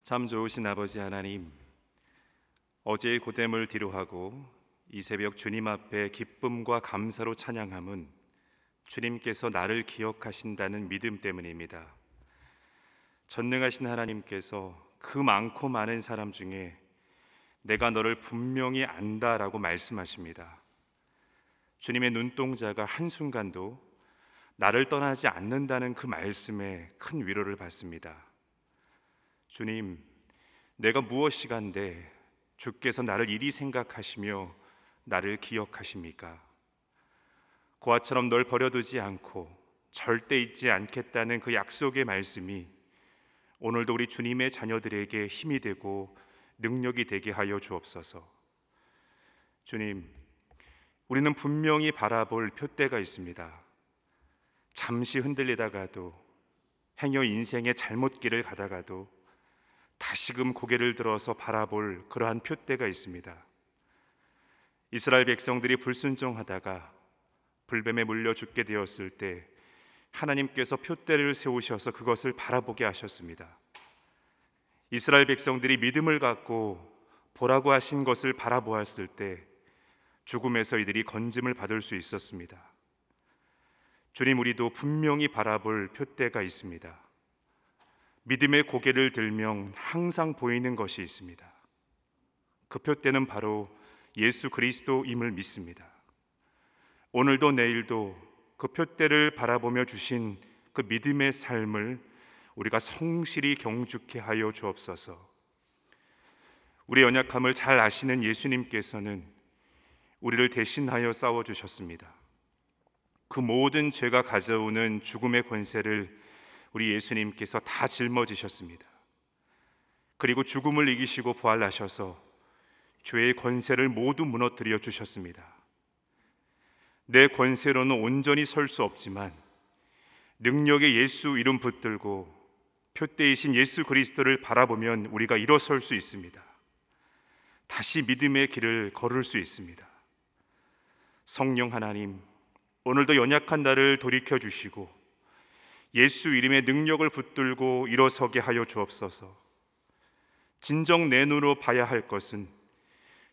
참 좋으신 아버지 하나님, 어제의 고됨을 뒤로하고 이 새벽 주님 앞에 기쁨과 감사로 찬양함은 주님께서 나를 기억하신다는 믿음 때문입니다. 전능하신 하나님께서 그 많고 많은 사람 중에 내가 너를 분명히 안다라고 말씀하십니다. 주님의 눈동자가 한순간도 나를 떠나지 않는다는 그 말씀에 큰 위로를 받습니다. 주님, 내가 무엇이간데 주께서 나를 이리 생각하시며 나를 기억하십니까? 고아처럼 널 버려두지 않고 절대 잊지 않겠다는 그 약속의 말씀이 오늘도 우리 주님의 자녀들에게 힘이 되고 능력이 되게 하여 주옵소서. 주님, 우리는 분명히 바라볼 표대가 있습니다. 잠시 흔들리다가도, 행여 인생의 잘못길을 가다가도 다시금 고개를 들어서 바라볼 그러한 표대가 있습니다. 이스라엘 백성들이 불순종하다가 불뱀에 물려 죽게 되었을 때 하나님께서 표대를 세우셔서 그것을 바라보게 하셨습니다. 이스라엘 백성들이 믿음을 갖고 보라고 하신 것을 바라보았을 때 죽음에서 이들이 건짐을 받을 수 있었습니다. 주님, 우리도 분명히 바라볼 표대가 있습니다. 믿음의 고개를 들면 항상 보이는 것이 있습니다. 그 표대는 바로 예수 그리스도임을 믿습니다. 오늘도 내일도 그 표대를 바라보며 주신 그 믿음의 삶을 우리가 성실히 경주케 하여 주옵소서. 우리 연약함을 잘 아시는 예수님께서는 우리를 대신하여 싸워주셨습니다. 그 모든 죄가 가져오는 죽음의 권세를 우리 예수님께서 다 짊어지셨습니다. 그리고 죽음을 이기시고 부활하셔서 죄의 권세를 모두 무너뜨려 주셨습니다. 내 권세로는 온전히 설 수 없지만 능력의 예수 이름 붙들고 표대이신 예수 그리스도를 바라보면 우리가 일어설 수 있습니다. 다시 믿음의 길을 걸을 수 있습니다. 성령 하나님, 오늘도 연약한 나를 돌이켜 주시고 예수 이름의 능력을 붙들고 일어서게 하여 주옵소서. 진정 내 눈으로 봐야 할 것은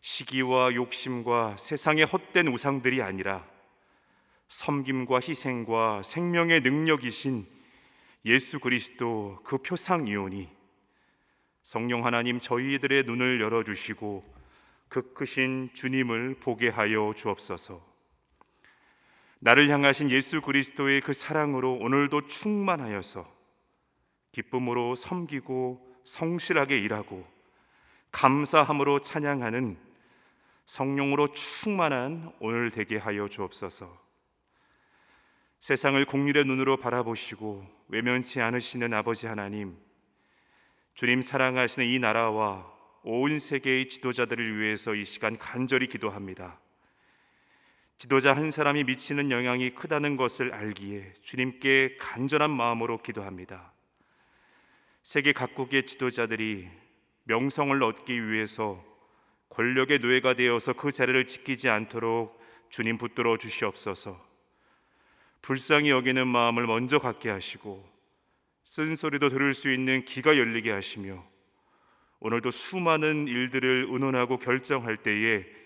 시기와 욕심과 세상의 헛된 우상들이 아니라 섬김과 희생과 생명의 능력이신 예수 그리스도 그 표상이오니 성령 하나님, 저희들의 눈을 열어주시고 그 크신 주님을 보게 하여 주옵소서. 나를 향하신 예수 그리스도의 그 사랑으로 오늘도 충만하여서 기쁨으로 섬기고 성실하게 일하고 감사함으로 찬양하는 성령으로 충만한 오늘 되게 하여 주옵소서. 세상을 긍휼의 눈으로 바라보시고 외면치 않으시는 아버지 하나님, 주님 사랑하시는 이 나라와 온 세계의 지도자들을 위해서 이 시간 간절히 기도합니다. 지도자 한 사람이 미치는 영향이 크다는 것을 알기에 주님께 간절한 마음으로 기도합니다. 세계 각국의 지도자들이 명성을 얻기 위해서 권력의 노예가 되어서 그 자리를 지키지 않도록 주님 붙들어 주시옵소서. 불쌍히 여기는 마음을 먼저 갖게 하시고 쓴소리도 들을 수 있는 귀가 열리게 하시며 오늘도 수많은 일들을 의논하고 결정할 때에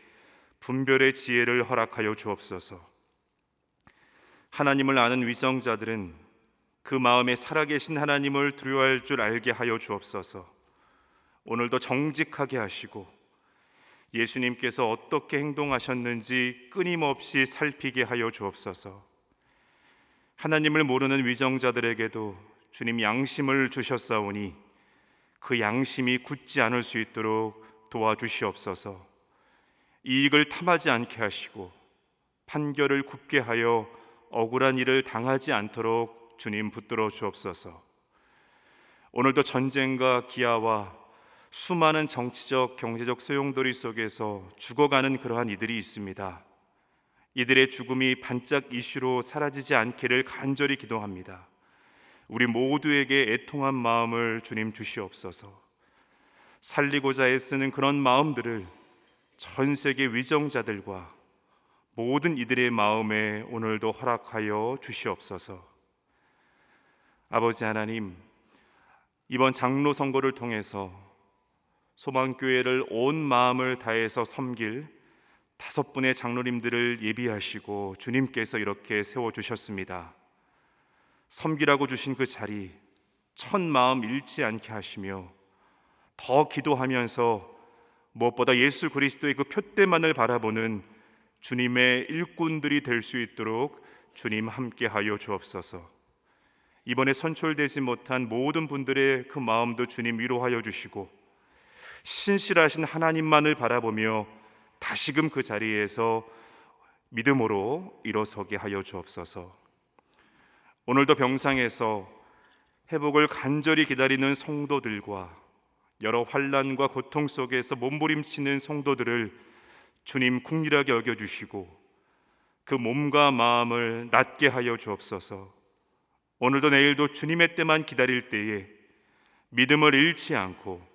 분별의 지혜를 허락하여 주옵소서. 하나님을 아는 위정자들은 그 마음에 살아계신 하나님을 두려워할 줄 알게 하여 주옵소서. 오늘도 정직하게 하시고 예수님께서 어떻게 행동하셨는지 끊임없이 살피게 하여 주옵소서. 하나님을 모르는 위정자들에게도 주님 양심을 주셨사오니 그 양심이 굳지 않을 수 있도록 도와주시옵소서. 이익을 탐하지 않게 하시고 판결을 굽게 하여 억울한 일을 당하지 않도록 주님 붙들어 주옵소서. 오늘도 전쟁과 기아와 수많은 정치적 경제적 소용돌이 속에서 죽어가는 그러한 이들이 있습니다. 이들의 죽음이 반짝 이슈로 사라지지 않기를 간절히 기도합니다. 우리 모두에게 애통한 마음을 주님 주시옵소서. 살리고자 애쓰는 그런 마음들을 전 세계 위정자들과 모든 이들의 마음에 오늘도 허락하여 주시옵소서. 아버지 하나님, 이번 장로 선거를 통해서 소망교회를 온 마음을 다해서 섬길 5분의 장로님들을 예비하시고 주님께서 이렇게 세워주셨습니다. 섬기라고 주신 그 자리 첫 마음 잃지 않게 하시며 더 기도하면서 무엇보다 예수 그리스도의 그 표대만을 바라보는 주님의 일꾼들이 될 수 있도록 주님 함께하여 주옵소서. 이번에 선출되지 못한 모든 분들의 그 마음도 주님 위로하여 주시고 신실하신 하나님만을 바라보며 다시금 그 자리에서 믿음으로 일어서게 하여 주옵소서. 오늘도 병상에서 회복을 간절히 기다리는 성도들과 여러 환난과 고통 속에서 몸부림치는 성도들을 주님 긍휼하게 여겨주시고 그 몸과 마음을 낫게 하여 주옵소서. 오늘도 내일도 주님의 때만 기다릴 때에 믿음을 잃지 않고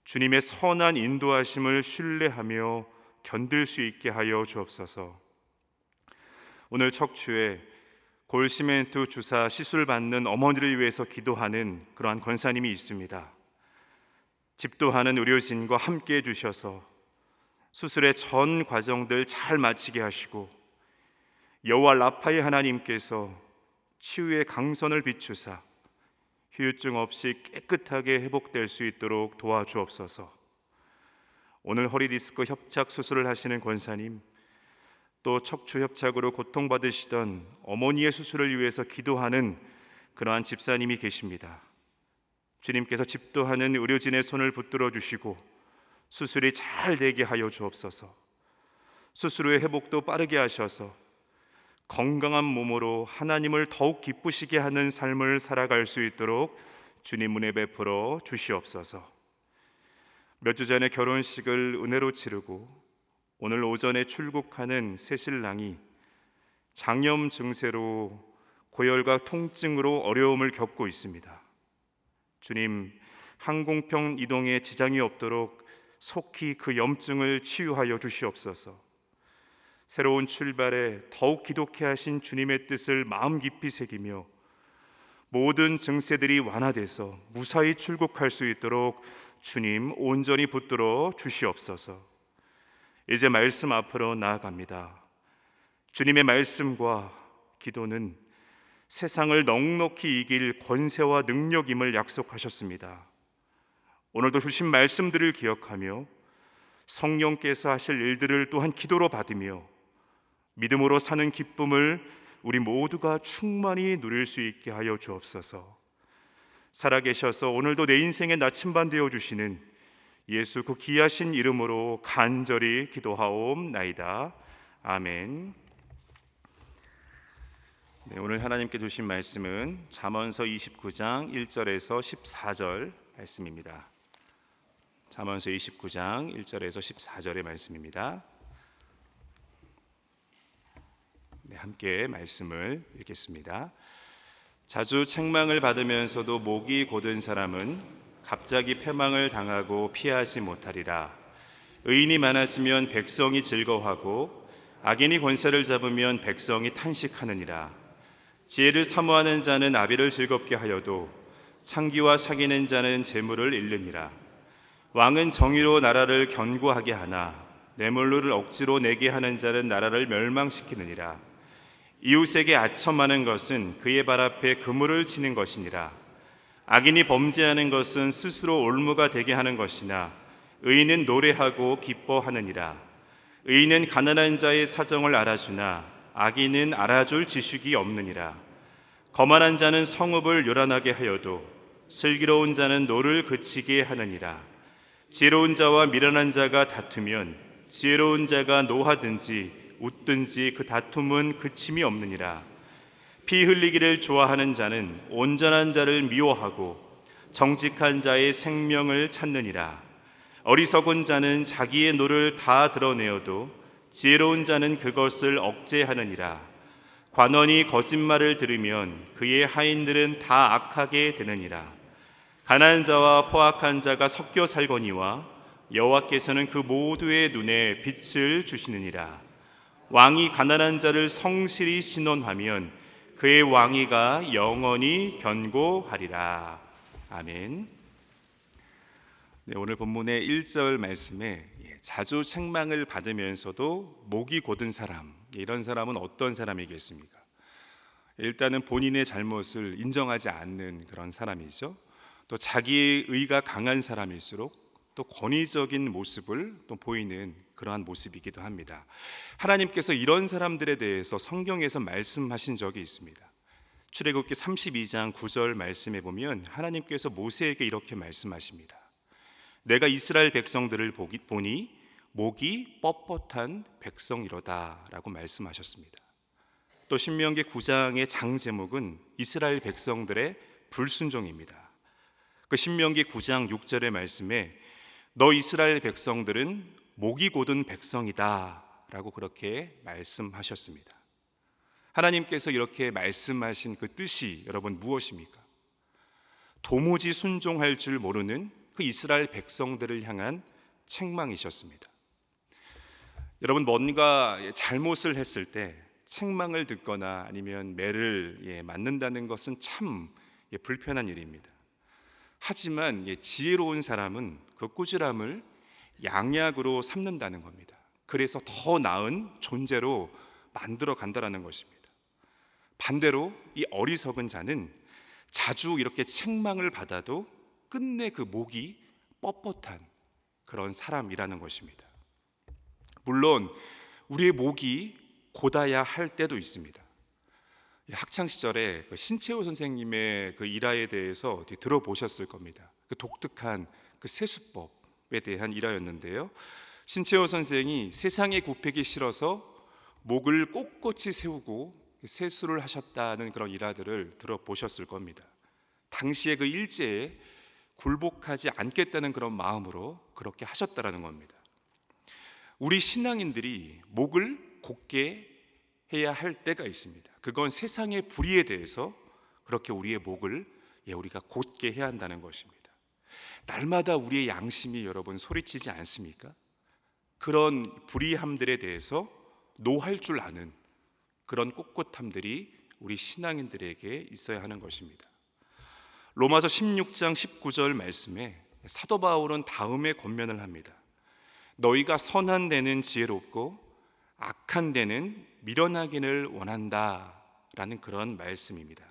주님의 선한 인도하심을 신뢰하며 견딜 수 있게 하여 주옵소서. 오늘 척추에 골시멘트 주사 시술 받는 어머니를 위해서 기도하는 그러한 권사님이 있습니다. 집도하는 의료진과 함께 해주셔서 수술의 전 과정들 잘 마치게 하시고 여호와 라파의 하나님께서 치유의 강선을 비추사 후유증 없이 깨끗하게 회복될 수 있도록 도와주옵소서. 오늘 허리디스크 협착 수술을 하시는 권사님, 또 척추 협착으로 고통받으시던 어머니의 수술을 위해서 기도하는 그러한 집사님이 계십니다. 주님께서 집도하는 의료진의 손을 붙들어 주시고 수술이 잘 되게 하여 주옵소서. 수술 후의 회복도 빠르게 하셔서 건강한 몸으로 하나님을 더욱 기쁘시게 하는 삶을 살아갈 수 있도록 주님 은혜 베풀어 주시옵소서. 몇 주 전에 결혼식을 은혜로 치르고 오늘 오전에 출국하는 새신랑이 장염 증세로 고열과 통증으로 어려움을 겪고 있습니다. 주님, 항공편 이동에 지장이 없도록 속히 그 염증을 치유하여 주시옵소서. 새로운 출발에 더욱 기독케 하신 주님의 뜻을 마음 깊이 새기며 모든 증세들이 완화돼서 무사히 출국할 수 있도록 주님 온전히 붙들어 주시옵소서. 이제 말씀 앞으로 나아갑니다. 주님의 말씀과 기도는 세상을 넉넉히 이길 권세와 능력임을 약속하셨습니다. 오늘도 주신 말씀들을 기억하며 성령께서 하실 일들을 또한 기도로 받으며 믿음으로 사는 기쁨을 우리 모두가 충만히 누릴 수 있게 하여 주옵소서. 살아계셔서 오늘도 내 인생의 나침반 되어 주시는 예수 그 귀하신 이름으로 간절히 기도하옵나이다. 아멘. 네, 오늘 하나님께 주신 말씀은 잠언서 29장 1절에서 14절 말씀입니다. 잠언서 29장 1절에서 14절의 말씀입니다. 네, 함께 말씀을 읽겠습니다. 자주 책망을 받으면서도 목이 곧은 사람은 갑자기 패망을 당하고 피하지 못하리라. 의인이 많아지면 백성이 즐거워하고 악인이 권세를 잡으면 백성이 탄식하느니라. 지혜를 사모하는 자는 아비를 즐겁게 하여도 창기와 사귀는 자는 재물을 잃느니라. 왕은 정의로 나라를 견고하게 하나 뇌물을 억지로 내게 하는 자는 나라를 멸망시키느니라. 이웃에게 아첨하는 것은 그의 발 앞에 그물을 치는 것이니라. 악인이 범죄하는 것은 스스로 올무가 되게 하는 것이나 의인은 노래하고 기뻐하느니라. 의인은 가난한 자의 사정을 알아주나 악인은 알아줄 지식이 없느니라. 거만한 자는 성읍을 요란하게 하여도 슬기로운 자는 노를 그치게 하느니라. 지혜로운 자와 미련한 자가 다투면 지혜로운 자가 노하든지 웃든지 그 다툼은 그침이 없느니라. 피 흘리기를 좋아하는 자는 온전한 자를 미워하고 정직한 자의 생명을 찾느니라. 어리석은 자는 자기의 노를 다 드러내어도 지혜로운 자는 그것을 억제하느니라. 관원이 거짓말을 들으면 그의 하인들은 다 악하게 되느니라. 가난한 자와 포악한 자가 섞여 살거니와 여호와께서는 그 모두의 눈에 빛을 주시느니라. 왕이 가난한 자를 성실히 신원하면 그의 왕위가 영원히 견고하리라. 아멘. 네, 오늘 본문의 1절 말씀에 자주 책망을 받으면서도 목이 곧은 사람, 이런 사람은 어떤 사람이겠습니까? 일단은 본인의 잘못을 인정하지 않는 그런 사람이죠. 또 자기의 의가 강한 사람일수록 또 권위적인 모습을 또 보이는 그러한 모습이기도 합니다. 하나님께서 이런 사람들에 대해서 성경에서 말씀하신 적이 있습니다. 출애굽기 32장 9절 말씀에 보면 하나님께서 모세에게 이렇게 말씀하십니다. 내가 이스라엘 백성들을 보니 목이 뻣뻣한 백성이로다 라고 말씀하셨습니다. 또 신명기 9장의 장 제목은 이스라엘 백성들의 불순종입니다. 그 신명기 9장 6절의 말씀에 너 이스라엘 백성들은 목이 곧은 백성이다 라고 그렇게 말씀하셨습니다. 하나님께서 이렇게 말씀하신 그 뜻이 여러분 무엇입니까? 도무지 순종할 줄 모르는 그 이스라엘 백성들을 향한 책망이셨습니다. 여러분, 뭔가 잘못을 했을 때 책망을 듣거나 아니면 매를 맞는다는 것은 참 불편한 일입니다. 하지만 지혜로운 사람은 그 꾸지람을 양약으로 삼는다는 겁니다. 그래서 더 나은 존재로 만들어 간다는 것입니다. 반대로 이 어리석은 자는 자주 이렇게 책망을 받아도 끝내 그 목이 뻣뻣한 그런 사람이라는 것입니다. 물론 우리의 목이 곧아야 할 때도 있습니다. 학창 시절에 그 신채호 선생님의 그 일화에 대해서 들어보셨을 겁니다. 그 독특한 그 세수법에 대한 일화였는데요. 신채호 선생이 세상에 굽히기 싫어서 목을 꼿꼿이 세우고 세수를 하셨다는 그런 일화들을 들어보셨을 겁니다. 당시에 그 일제에 굴복하지 않겠다는 그런 마음으로 그렇게 하셨다라는 겁니다. 우리 신앙인들이 목을 곧게 해야 할 때가 있습니다. 그건 세상의 불의에 대해서 그렇게 우리의 목을 우리가 곧게 해야 한다는 것입니다. 날마다 우리의 양심이 여러분 소리치지 않습니까? 그런 불의함들에 대해서 노할 줄 아는 그런 꼿꼿함들이 우리 신앙인들에게 있어야 하는 것입니다. 로마서 16장 19절 말씀에 사도 바울은 다음에 권면을 합니다. 너희가 선한 데는 지혜롭고 악한 데는 미련하기를 원한다 라는 그런 말씀입니다.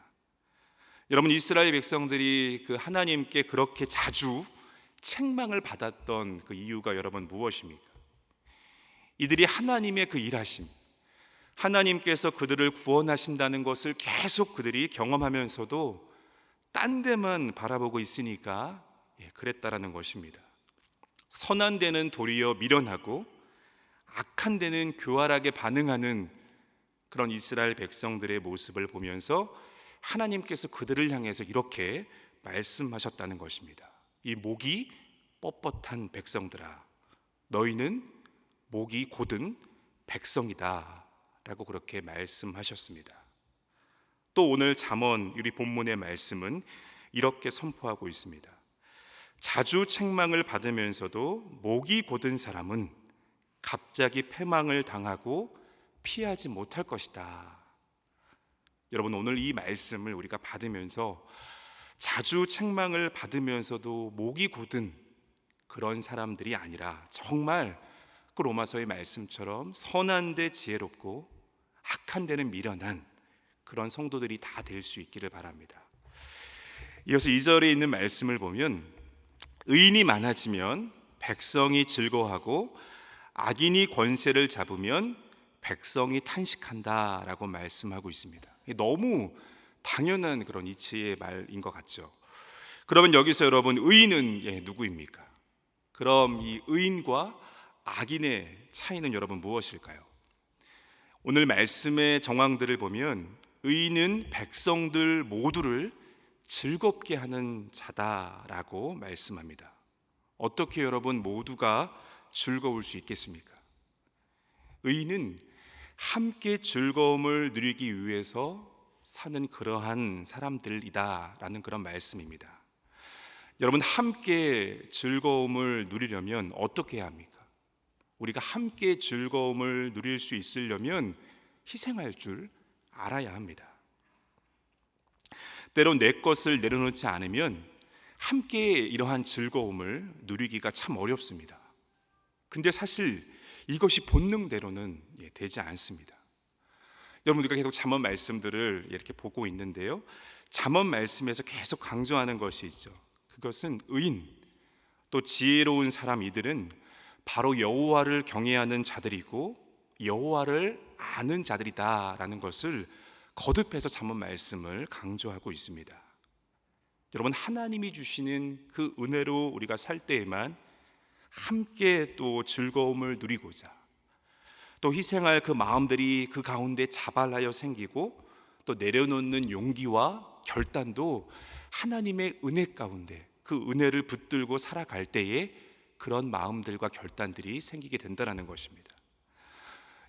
여러분, 이스라엘 백성들이 그 하나님께 그렇게 자주 책망을 받았던 그 이유가 여러분 무엇입니까? 이들이 하나님의 그 일하심, 하나님께서 그들을 구원하신다는 것을 계속 그들이 경험하면서도 딴 데만 바라보고 있으니까 그랬다라는 것입니다. 선한 데는 도리어 미련하고 악한 데는 교활하게 반응하는 그런 이스라엘 백성들의 모습을 보면서 하나님께서 그들을 향해서 이렇게 말씀하셨다는 것입니다. 이 목이 뻣뻣한 백성들아, 너희는 목이 곧은 백성이다 라고 그렇게 말씀하셨습니다. 또 오늘 잠언 우리 본문의 말씀은 이렇게 선포하고 있습니다. 자주 책망을 받으면서도 목이 곧은 사람은 갑자기 패망을 당하고 피하지 못할 것이다. 여러분, 오늘 이 말씀을 우리가 받으면서 자주 책망을 받으면서도 목이 곧은 그런 사람들이 아니라 정말 그 로마서의 말씀처럼 선한 데 지혜롭고 악한 데는 미련한 그런 성도들이 다 될 수 있기를 바랍니다. 이어서 2절에 있는 말씀을 보면 의인이 많아지면 백성이 즐거워하고 악인이 권세를 잡으면 백성이 탄식한다 라고 말씀하고 있습니다. 너무 당연한 그런 이치의 말인 것 같죠. 그러면 여기서 여러분, 의인은 누구입니까? 그럼 이 의인과 악인의 차이는 여러분 무엇일까요? 오늘 말씀의 정황들을 보면 의인은 백성들 모두를 즐겁게 하는 자다라고 말씀합니다. 어떻게 여러분 모두가 즐거울 수 있겠습니까? 의인은 함께 즐거움을 누리기 위해서 사는 그러한 사람들이다라는 그런 말씀입니다. 여러분, 함께 즐거움을 누리려면 어떻게 해야 합니까? 우리가 함께 즐거움을 누릴 수 있으려면 희생할 줄 알아야 합니다. 때론 내 것을 내려놓지 않으면 함께 이러한 즐거움을 누리기가 참 어렵습니다. 근데 사실 이것이 본능대로는 되지 않습니다. 여러분, 우리가 계속 잠언 말씀들을 이렇게 보고 있는데요, 잠언 말씀에서 계속 강조하는 것이 있죠. 그것은 의인 또 지혜로운 사람, 이들은 바로 여호와를 경외하는 자들이고 여호와를 아는 자들이다라는 것을 거듭해서 잠언 말씀을 강조하고 있습니다. 여러분, 하나님이 주시는 그 은혜로 우리가 살 때에만 함께 또 즐거움을 누리고자, 또 희생할 그 마음들이 그 가운데 자발하여 생기고, 또 내려놓는 용기와 결단도 하나님의 은혜 가운데 그 은혜를 붙들고 살아갈 때에 그런 마음들과 결단들이 생기게 된다는 것입니다.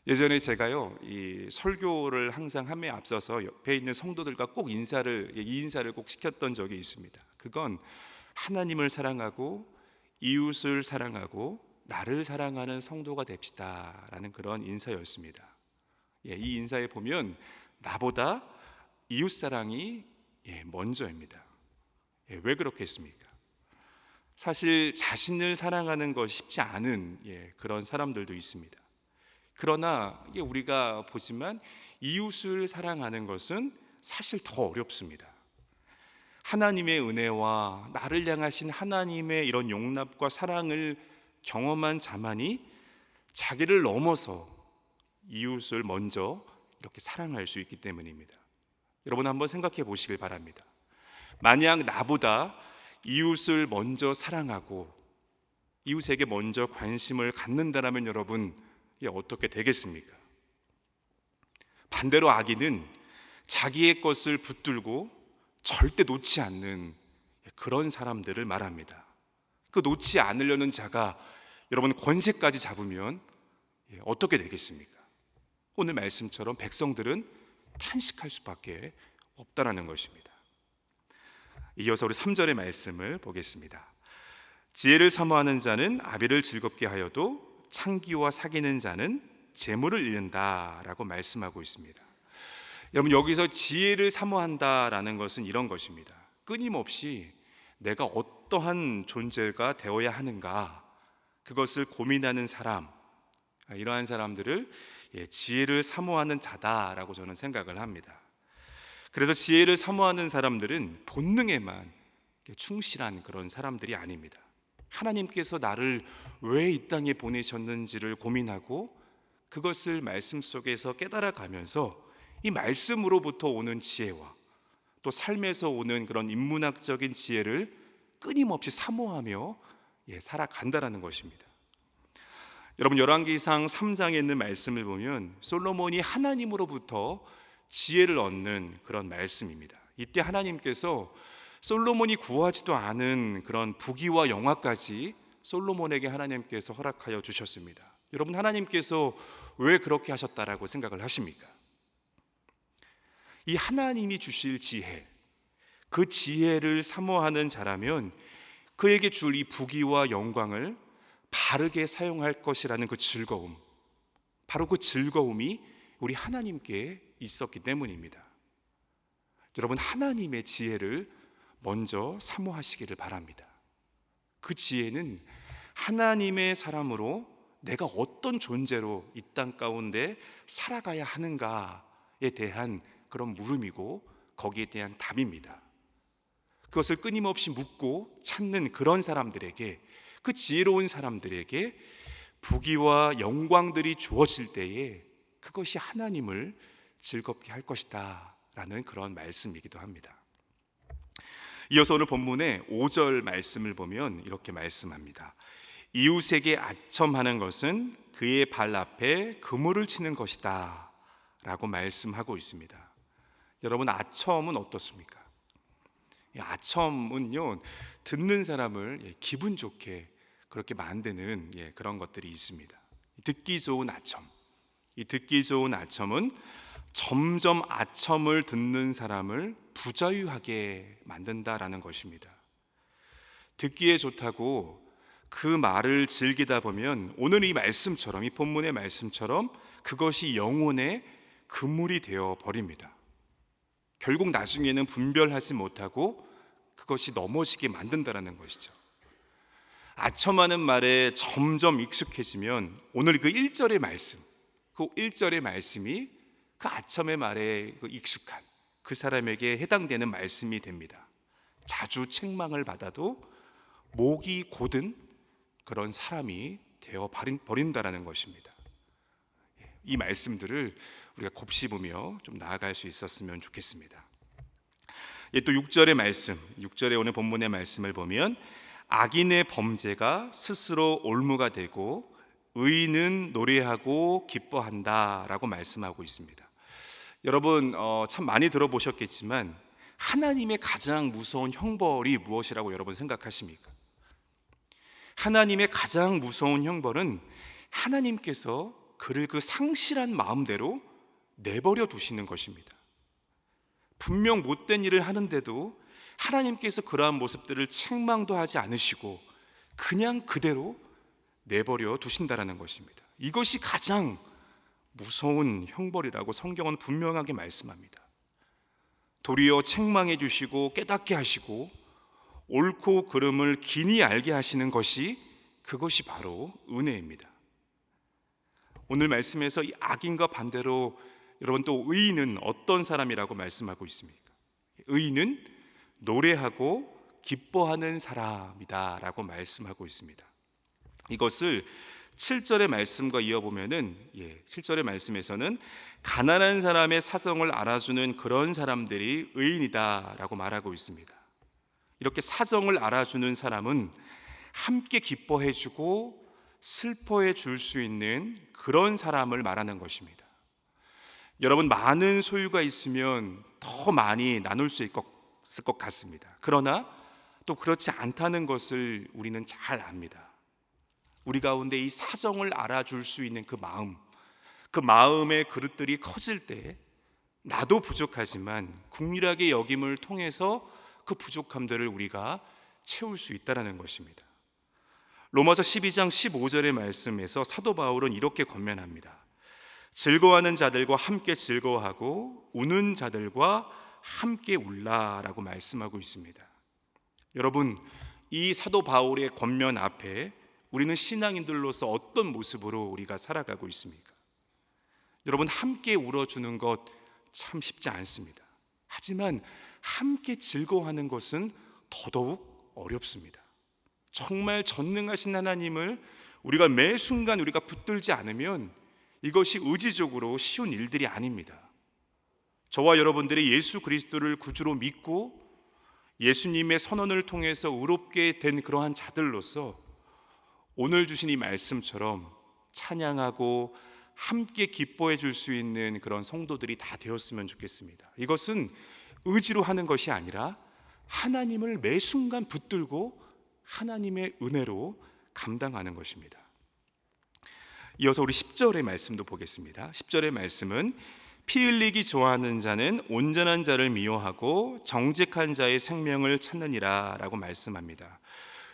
예전에 제가요, 이 설교를 항상 함에 앞서서 옆에 있는 성도들과 꼭 이 인사를 꼭 시켰던 적이 있습니다. 그건 하나님을 사랑하고 이웃을 사랑하고 나를 사랑하는 성도가 됩시다라는 그런 인사였습니다. 이 인사에 보면 나보다 이웃 사랑이 먼저입니다. 왜 그렇겠습니까? 사실 자신을 사랑하는 것이 쉽지 않은 그런 사람들도 있습니다. 그러나 우리가 보지만 이웃을 사랑하는 것은 사실 더 어렵습니다. 하나님의 은혜와 나를 향하신 하나님의 이런 용납과 사랑을 경험한 자만이 자기를 넘어서 이웃을 먼저 이렇게 사랑할 수 있기 때문입니다. 여러분, 한번 생각해 보시길 바랍니다. 만약 나보다 이웃을 먼저 사랑하고 이웃에게 먼저 관심을 갖는다면 여러분, 어떻게 되겠습니까? 반대로 악인은 자기의 것을 붙들고 절대 놓지 않는 그런 사람들을 말합니다. 그 놓지 않으려는 자가 여러분 권세까지 잡으면 어떻게 되겠습니까? 오늘 말씀처럼 백성들은 탄식할 수밖에 없다라는 것입니다. 이어서 우리 3절의 말씀을 보겠습니다. 지혜를 사모하는 자는 아비를 즐겁게 하여도 창기와 사귀는 자는 재물을 잃는다라고 말씀하고 있습니다. 여러분, 여기서 지혜를 사모한다라는 것은 이런 것입니다. 끊임없이 내가 어떠한 존재가 되어야 하는가, 그것을 고민하는 사람, 이러한 사람들을 지혜를 사모하는 자다라고 저는 생각을 합니다. 그래서 지혜를 사모하는 사람들은 본능에만 충실한 그런 사람들이 아닙니다. 하나님께서 나를 왜 이 땅에 보내셨는지를 고민하고 그것을 말씀 속에서 깨달아가면서 이 말씀으로부터 오는 지혜와 또 삶에서 오는 그런 인문학적인 지혜를 끊임없이 사모하며 살아간다라는 것입니다. 여러분, 열왕기상 3장에 있는 말씀을 보면 솔로몬이 하나님으로부터 지혜를 얻는 그런 말씀입니다. 이때 하나님께서 솔로몬이 구하지도 않은 그런 부귀와 영화까지 솔로몬에게 하나님께서 허락하여 주셨습니다. 여러분, 하나님께서 왜 그렇게 하셨다라고 생각을 하십니까? 이 하나님이 주실 지혜, 그 지혜를 사모하는 자라면 그에게 줄 이 부귀와 영광을 바르게 사용할 것이라는 그 즐거움, 바로 그 즐거움이 우리 하나님께 있었기 때문입니다. 여러분, 하나님의 지혜를 먼저 사모하시기를 바랍니다. 그 지혜는 하나님의 사람으로 내가 어떤 존재로 이 땅 가운데 살아가야 하는가에 대한 그런 물음이고 거기에 대한 답입니다. 그것을 끊임없이 묻고 찾는 그런 사람들에게, 그 지혜로운 사람들에게 부귀와 영광들이 주어질 때에 그것이 하나님을 즐겁게 할 것이다 라는 그런 말씀이기도 합니다. 이어서 오늘 본문의 5절 말씀을 보면 이렇게 말씀합니다. 이웃에게 아첨하는 것은 그의 발 앞에 그물을 치는 것이다 라고 말씀하고 있습니다. 여러분, 아첨은 어떻습니까? 아첨은요, 듣는 사람을 기분 좋게 그렇게 만드는 그런 것들이 있습니다. 듣기 좋은 아첨, 이 듣기 좋은 아첨은 점점 아첨을 듣는 사람을 부자유하게 만든다라는 것입니다. 듣기에 좋다고 그 말을 즐기다 보면 오늘 이 말씀처럼, 이 본문의 말씀처럼 그것이 영혼의 그물이 되어 버립니다. 결국 나중에는 분별하지 못하고 그것이 넘어지게 만든다라는 것이죠. 아첨하는 말에 점점 익숙해지면 오늘 그 1절의 말씀, 그 1절의 말씀이 그 아첨의 말에 그 익숙한 그 사람에게 해당되는 말씀이 됩니다. 자주 책망을 받아도 목이 곧은 그런 사람이 되어 버린다라는 것입니다. 이 말씀들을 우리가 곱씹으며 좀 나아갈 수 있었으면 좋겠습니다. 또 6절의 말씀, 6절에 오늘 본문의 말씀을 보면 악인의 범죄가 스스로 올무가 되고 의인은 노래하고 기뻐한다라고 말씀하고 있습니다. 여러분 참 많이 들어보셨겠지만 하나님의 가장 무서운 형벌이 무엇이라고 여러분 생각하십니까? 하나님의 가장 무서운 형벌은 하나님께서 그를 그 상실한 마음대로 내버려 두시는 것입니다. 분명 못된 일을 하는데도 하나님께서 그러한 모습들을 책망도 하지 않으시고 그냥 그대로 내버려 두신다라는 것입니다. 이것이 가장 무서운 형벌이라고 성경은 분명하게 말씀합니다. 도리어 책망해 주시고 깨닫게 하시고 옳고 그름을 기니 알게 하시는 것이 그것이 바로 은혜입니다. 오늘 말씀에서 이 악인과 반대로 여러분 또 의인은 어떤 사람이라고 말씀하고 있습니까? 의인은 노래하고 기뻐하는 사람이다 라고 말씀하고 있습니다. 이것을 7절의 말씀과 이어보면은 7절의 말씀에서는 가난한 사람의 사정을 알아주는 그런 사람들이 의인이다 라고 말하고 있습니다. 이렇게 사정을 알아주는 사람은 함께 기뻐해주고 슬퍼해 줄 수 있는 그런 사람을 말하는 것입니다. 여러분 많은 소유가 있으면 더 많이 나눌 수 있을 것 같습니다. 그러나 또 그렇지 않다는 것을 우리는 잘 압니다. 우리 가운데 이 사정을 알아줄 수 있는 그 마음의 그릇들이 커질 때 나도 부족하지만 긍휼하게 여김을 통해서 그 부족함들을 우리가 채울 수 있다는 것입니다. 로마서 12장 15절의 말씀에서 사도 바울은 이렇게 권면합니다. 즐거워하는 자들과 함께 즐거워하고 우는 자들과 함께 울라라고 말씀하고 있습니다. 여러분 이 사도 바울의 권면 앞에 우리는 신앙인들로서 어떤 모습으로 우리가 살아가고 있습니까? 여러분 함께 울어주는 것 참 쉽지 않습니다. 하지만 함께 즐거워하는 것은 더더욱 어렵습니다. 정말 전능하신 하나님을 우리가 매 순간 우리가 붙들지 않으면 이것이 의지적으로 쉬운 일들이 아닙니다. 저와 여러분들이 예수 그리스도를 구주로 믿고 예수님의 선언을 통해서 의롭게 된 그러한 자들로서 오늘 주신 이 말씀처럼 찬양하고 함께 기뻐해 줄 수 있는 그런 성도들이 다 되었으면 좋겠습니다. 이것은 의지로 하는 것이 아니라 하나님을 매 순간 붙들고 하나님의 은혜로 감당하는 것입니다. 이어서 우리 10절의 말씀도 보겠습니다. 10절의 말씀은 피 흘리기 좋아하는 자는 온전한 자를 미워하고 정직한 자의 생명을 찾느니라 라고 말씀합니다.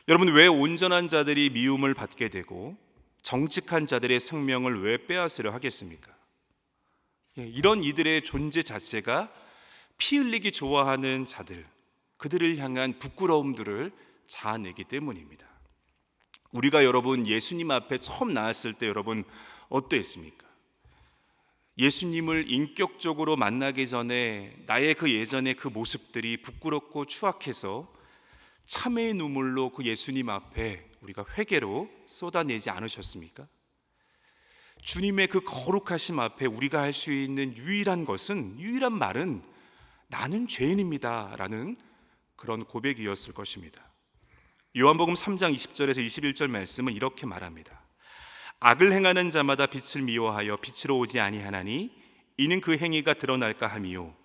여러분 왜 온전한 자들이 미움을 받게 되고 정직한 자들의 생명을 왜 빼앗으려 하겠습니까? 이런 이들의 존재 자체가 피 흘리기 좋아하는 자들, 그들을 향한 부끄러움들을 자아내기 때문입니다. 우리가 여러분 예수님 앞에 처음 나왔을 때 여러분 어떠했습니까? 예수님을 인격적으로 만나기 전에 나의 그 예전의 그 모습들이 부끄럽고 추악해서 참회의 눈물로 그 예수님 앞에 우리가 회개로 쏟아내지 않으셨습니까? 주님의 그 거룩하심 앞에 우리가 할 수 있는 유일한 말은 나는 죄인입니다 라는 그런 고백이었을 것입니다. 요한복음 3장 20절에서 21절 말씀은 이렇게 말합니다. 악을 행하는 자마다 빛을 미워하여 빛으로 오지 아니하나니 이는 그 행위가 드러날까 함이요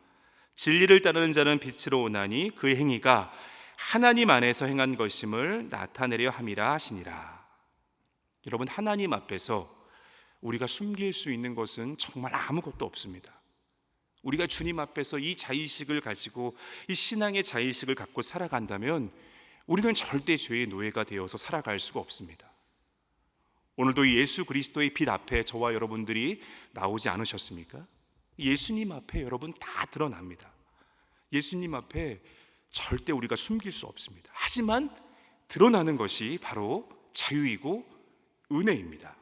진리를 따르는 자는 빛으로 오나니 그 행위가 하나님 안에서 행한 것임을 나타내려 함이라 하시니라. 여러분 하나님 앞에서 우리가 숨길 수 있는 것은 정말 아무것도 없습니다. 우리가 주님 앞에서 이 자의식을 가지고 이 신앙의 자의식을 갖고 살아간다면 우리는 절대 죄의 노예가 되어서 살아갈 수가 없습니다. 오늘도 예수 그리스도의 빛 앞에 저와 여러분들이 나오지 않으셨습니까? 예수님 앞에 여러분 다 드러납니다. 예수님 앞에 절대 우리가 숨길 수 없습니다. 하지만 드러나는 것이 바로 자유이고 은혜입니다.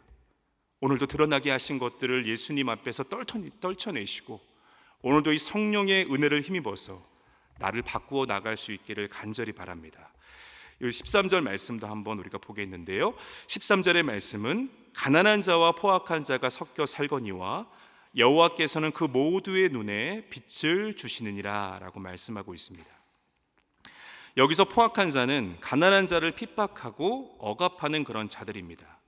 오늘도 드러나게 하신 것들을 예수님 앞에서 떨쳐내시고 오늘도 이 성령의 은혜를 힘입어서 나를 바꾸어 나갈 수 있기를 간절히 바랍니다. 이 13절 말씀도 한번 우리가 보겠는데요, 13절의 말씀은 가난한 자와 포악한 자가 섞여 살거니와 여호와께서는 그 모두의 눈에 빛을 주시느니라 라고 말씀하고 있습니다. 여기서 포악한 자는 가난한 자를 핍박하고 억압하는 그런 자들입니다.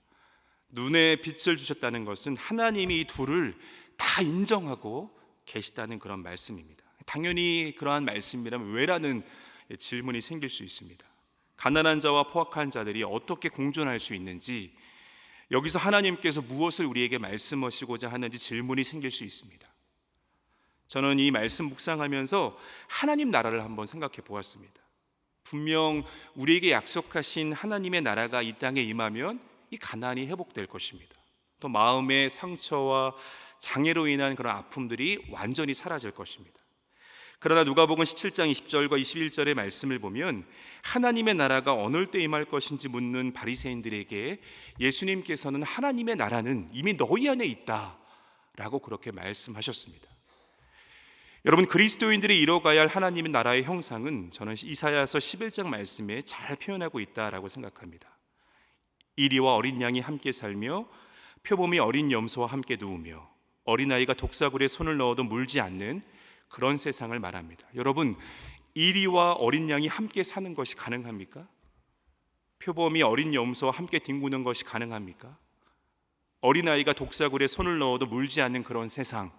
눈에 빛을 주셨다는 것은 하나님이 이 둘을 다 인정하고 계시다는 그런 말씀입니다. 당연히 그러한 말씀이라면 왜라는 질문이 생길 수 있습니다. 가난한 자와 포악한 자들이 어떻게 공존할 수 있는지, 여기서 하나님께서 무엇을 우리에게 말씀하시고자 하는지 질문이 생길 수 있습니다. 저는 이 말씀 묵상하면서 하나님 나라를 한번 생각해 보았습니다. 분명 우리에게 약속하신 하나님의 나라가 이 땅에 임하면 이 가난이 회복될 것입니다. 또 마음의 상처와 장애로 인한 그런 아픔들이 완전히 사라질 것입니다. 그러나 누가복음 17장 20절과 21절의 말씀을 보면 하나님의 나라가 어느 때 임할 것인지 묻는 바리새인들에게 예수님께서는 하나님의 나라는 이미 너희 안에 있다 라고 그렇게 말씀하셨습니다. 여러분, 그리스도인들이 이뤄가야 할 하나님의 나라의 형상은 저는 이사야서 11장 말씀에 잘 표현하고 있다라고 생각합니다. 이리와 어린 양이 함께 살며 표범이 어린 염소와 함께 누우며 어린아이가 독사굴에 손을 넣어도 물지 않는 그런 세상을 말합니다. 여러분, 이리와 어린 양이 함께 사는 것이 가능합니까? 표범이 어린 염소와 함께 뒹구는 것이 가능합니까? 어린아이가 독사굴에 손을 넣어도 물지 않는 그런 세상,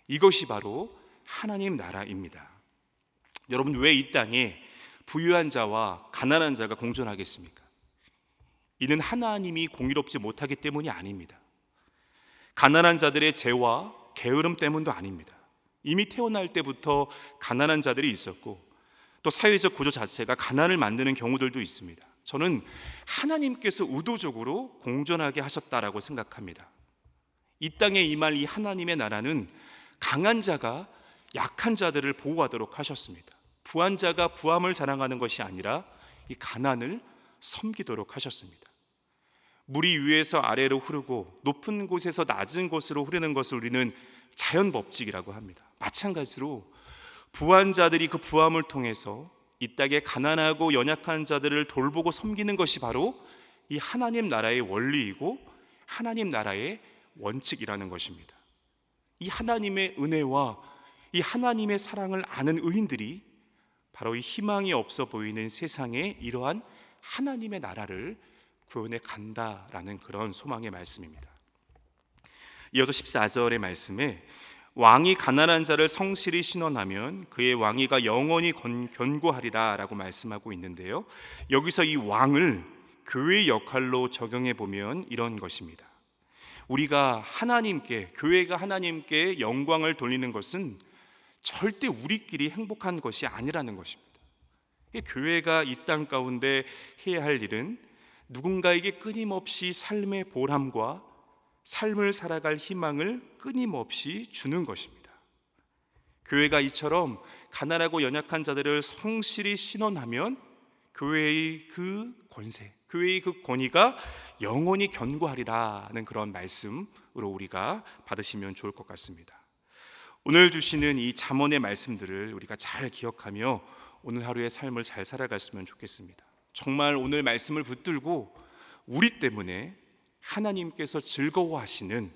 이것이 바로 하나님 나라입니다. 여러분, 왜 이 땅에 부유한 자와 가난한 자가 공존하겠습니까? 이는 하나님이 공의롭지 못하기 때문이 아닙니다. 가난한 자들의 죄와 게으름 때문도 아닙니다. 이미 태어날 때부터 가난한 자들이 있었고 또 사회적 구조 자체가 가난을 만드는 경우들도 있습니다. 저는 하나님께서 의도적으로 공존하게 하셨다라고 생각합니다. 이 땅에 임할 이 하나님의 나라는 강한 자가 약한 자들을 보호하도록 하셨습니다. 부한 자가 부함을 자랑하는 것이 아니라 이 가난을 섬기도록 하셨습니다. 물이 위에서 아래로 흐르고 높은 곳에서 낮은 곳으로 흐르는 것을 우리는 자연 법칙이라고 합니다. 마찬가지로 부한 자들이 그 부함을 통해서 이 땅에 가난하고 연약한 자들을 돌보고 섬기는 것이 바로 이 하나님 나라의 원리이고 하나님 나라의 원칙이라는 것입니다. 이 하나님의 은혜와 이 하나님의 사랑을 아는 의인들이 바로 이 희망이 없어 보이는 세상에 이러한 하나님의 나라를 구원해 간다라는 그런 소망의 말씀입니다. 이어서 14절의 말씀에 왕이 가난한 자를 성실히 신원하면 그의 왕위가 영원히 견고하리라 라고 말씀하고 있는데요, 여기서 이 왕을 교회의 역할로 적용해 보면 이런 것입니다. 우리가 하나님께, 교회가 하나님께 영광을 돌리는 것은 절대 우리끼리 행복한 것이 아니라는 것입니다. 교회가 이 땅 가운데 해야 할 일은 누군가에게 끊임없이 삶의 보람과 삶을 살아갈 희망을 끊임없이 주는 것입니다. 교회가 이처럼 가난하고 연약한 자들을 성실히 신원하면 교회의 그 권세, 교회의 그 권위가 영원히 견고하리라는 그런 말씀으로 우리가 받으시면 좋을 것 같습니다. 오늘 주시는 이 잠언의 말씀들을 우리가 잘 기억하며 오늘 하루의 삶을 잘 살아갔으면 좋겠습니다. 정말 오늘 말씀을 붙들고 우리 때문에 하나님께서 즐거워하시는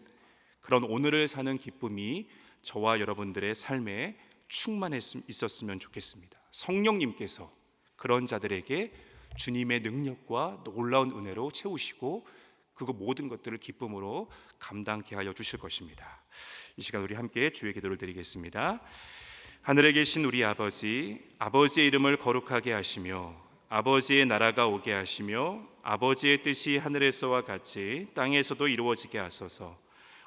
그런 오늘을 사는 기쁨이 저와 여러분들의 삶에 충만했으면 좋겠습니다. 성령님께서 그런 자들에게 주님의 능력과 놀라운 은혜로 채우시고 그 모든 것들을 기쁨으로 감당케 하여 주실 것입니다. 이 시간 우리 함께 주의 기도를 드리겠습니다. 하늘에 계신 우리 아버지, 아버지의 이름을 거룩하게 하시며 아버지의 나라가 오게 하시며 아버지의 뜻이 하늘에서와 같이 땅에서도 이루어지게 하소서.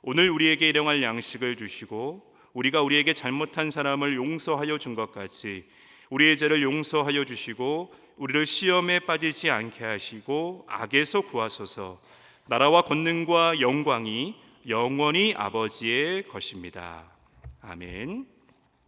오늘 우리에게 일용할 양식을 주시고 우리가 우리에게 잘못한 사람을 용서하여 준 것 같이 우리의 죄를 용서하여 주시고 우리를 시험에 빠지지 않게 하시고 악에서 구하소서. 나라와 권능과 영광이 영원히 아버지의 것입니다. 아멘.